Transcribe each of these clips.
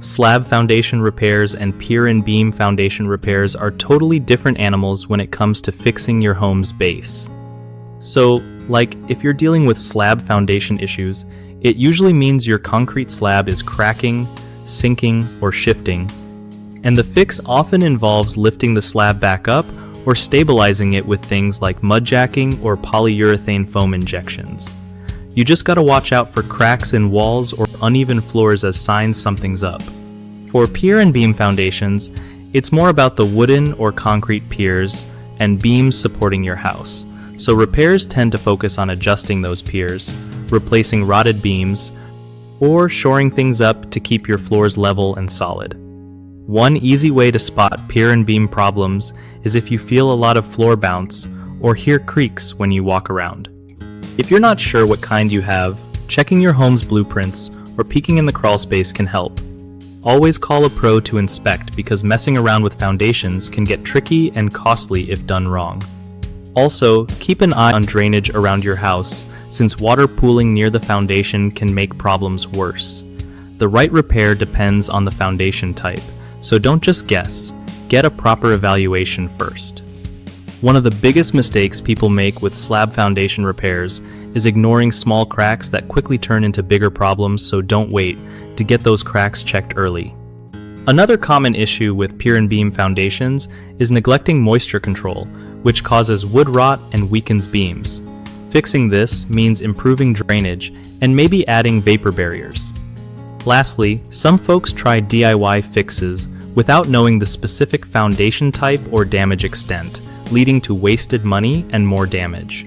Slab foundation repairs and pier-and-beam foundation repairs are totally different animals when it comes to fixing your home's base. So, like, if you're dealing with slab foundation issues, it usually means your concrete slab is cracking, sinking, or shifting, and the fix often involves lifting the slab back up or stabilizing it with things like mudjacking or polyurethane foam injections. You just gotta watch out for cracks in walls or uneven floors as signs something's up. For pier and beam foundations, it's more about the wooden or concrete piers and beams supporting your house. So repairs tend to focus on adjusting those piers, replacing rotted beams, or shoring things up to keep your floors level and solid. One easy way to spot pier and beam problems is if you feel a lot of floor bounce or hear creaks when you walk around. If you're not sure what kind you have, checking your home's blueprints or peeking in the crawl space can help. Always call a pro to inspect because messing around with foundations can get tricky and costly if done wrong. Also, keep an eye on drainage around your house, since water pooling near the foundation can make problems worse. The right repair depends on the foundation type, so don't just guess. Get a proper evaluation first. One of the biggest mistakes people make with slab foundation repairs is ignoring small cracks that quickly turn into bigger problems, so don't wait to get those cracks checked early. Another common issue with pier and beam foundations is neglecting moisture control, which causes wood rot and weakens beams. Fixing this means improving drainage and maybe adding vapor barriers. Lastly, some folks try DIY fixes without knowing the specific foundation type or damage extent, leading to wasted money and more damage.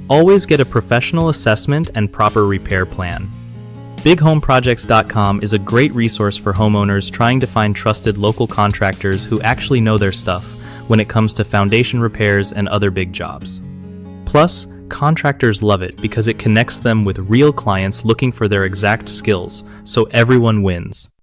Always get a professional assessment and proper repair plan. BigHomeProjects.com is a great resource for homeowners trying to find trusted local contractors who actually know their stuff when it comes to foundation repairs and other big jobs. Plus, contractors love it because it connects them with real clients looking for their exact skills, so everyone wins.